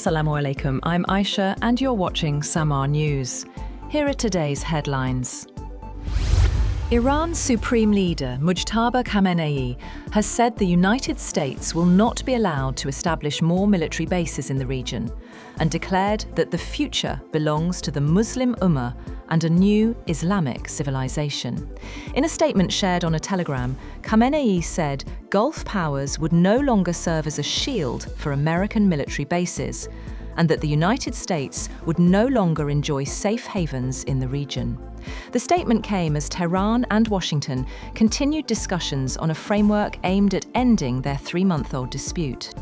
Assalamu alaikum, I'm Aisha and you're watching Samaa News. Here are today's headlines. Iran's Supreme Leader Mujtaba Khamenei has said the United States will not be allowed to establish more military bases in the region and declared that the future belongs to the Muslim Ummah and a new Islamic civilization. In a statement shared on a telegram, Khamenei said Gulf powers would no longer serve as a shield for American military bases and that the United States would no longer enjoy safe havens in the region. The statement came as Tehran and Washington continued discussions on a framework aimed at ending their 3-month-old dispute.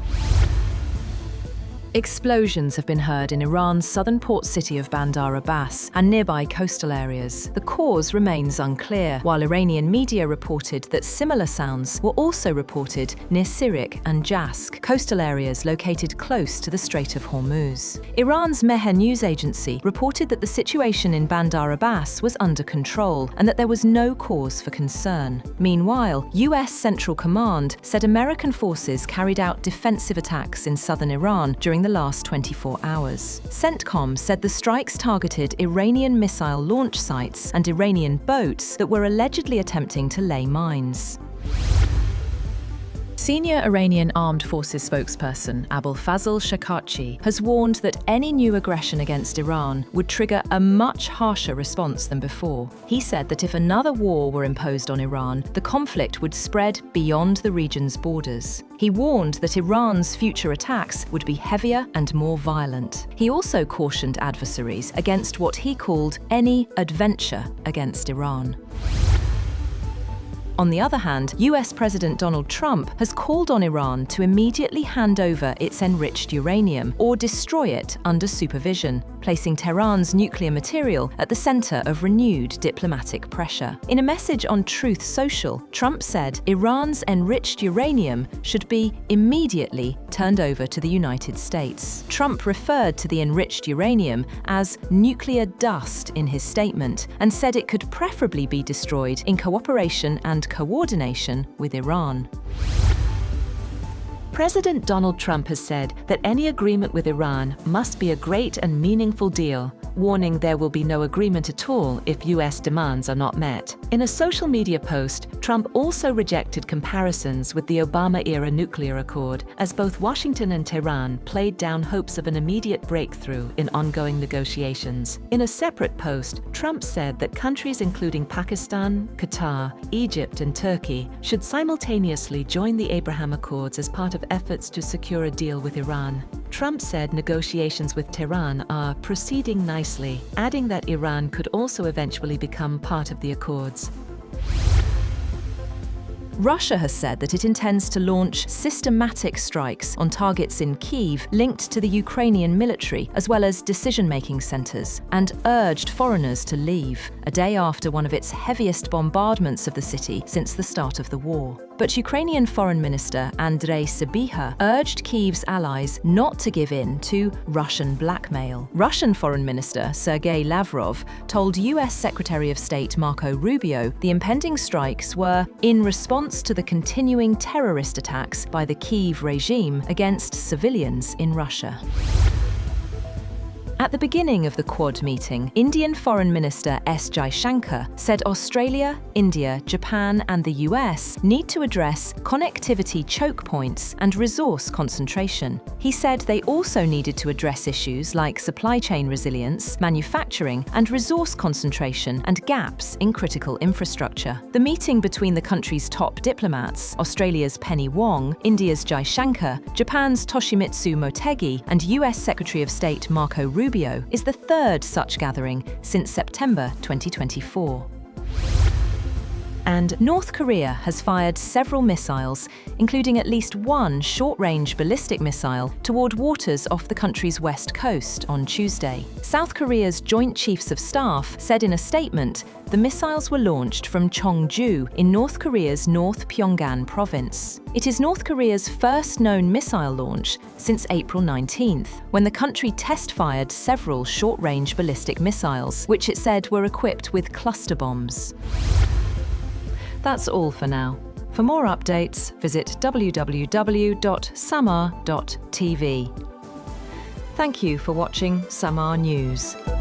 Explosions have been heard in Iran's southern port city of Bandar Abbas and nearby coastal areas. The cause remains unclear, while Iranian media reported that similar sounds were also reported near Sirik and Jask, coastal areas located close to the Strait of Hormuz. Iran's Mehr news agency reported that the situation in Bandar Abbas was under control and that there was no cause for concern. Meanwhile, US Central Command said American forces carried out defensive attacks in southern Iran during the last 24 hours. CENTCOM said the strikes targeted Iranian missile launch sites and Iranian boats that were allegedly attempting to lay mines. Senior Iranian Armed Forces spokesperson Abul Fazl Shakatchi has warned that any new aggression against Iran would trigger a much harsher response than before. He said that if another war were imposed on Iran, the conflict would spread beyond the region's borders. He warned that Iran's future attacks would be heavier and more violent. He also cautioned adversaries against what he called any adventure against Iran. On the other hand, US President Donald Trump has called on Iran to immediately hand over its enriched uranium or destroy it under supervision, placing Tehran's nuclear material at the center of renewed diplomatic pressure. In a message on Truth Social, Trump said Iran's enriched uranium should be immediately turned over to the United States. Trump referred to the enriched uranium as nuclear dust in his statement and said it could preferably be destroyed in cooperation and coordination with Iran. President Donald Trump has said that any agreement with Iran must be a great and meaningful deal, warning there will be no agreement at all if US demands are not met. In a social media post, Trump also rejected comparisons with the Obama-era nuclear accord, as both Washington and Tehran played down hopes of an immediate breakthrough in ongoing negotiations. In a separate post, Trump said that countries including Pakistan, Qatar, Egypt, and Turkey should simultaneously join the Abraham Accords as part of efforts to secure a deal with Iran. Trump said negotiations with Tehran are proceeding nicely, adding that Iran could also eventually become part of the accords. Russia has said that it intends to launch systematic strikes on targets in Kyiv linked to the Ukrainian military, as well as decision-making centres, and urged foreigners to leave, a day after one of its heaviest bombardments of the city since the start of the war. But Ukrainian Foreign Minister Andrei Sybiha urged Kyiv's allies not to give in to Russian blackmail. Russian Foreign Minister Sergei Lavrov told US Secretary of State Marco Rubio the impending strikes were in response to the continuing terrorist attacks by the Kyiv regime against civilians in Russia. At the beginning of the Quad meeting, Indian Foreign Minister S. Jaishankar said Australia, India, Japan and the US need to address connectivity choke points and resource concentration. He said they also needed to address issues like supply chain resilience, manufacturing and resource concentration and gaps in critical infrastructure. The meeting between the country's top diplomats, Australia's Penny Wong, India's Jaishankar, Japan's Toshimitsu Motegi and US Secretary of State Marco Rubio is the third such gathering since September 2024. And North Korea has fired several missiles, including at least one short-range ballistic missile, toward waters off the country's west coast on Tuesday. South Korea's Joint Chiefs of Staff said in a statement the missiles were launched from Cheongju in North Korea's North Pyongan province. It is North Korea's first known missile launch since April 19th, when the country test-fired several short-range ballistic missiles, which it said were equipped with cluster bombs. That's all for now. For more updates, visit www.samaa.tv. Thank you for watching Samaa News.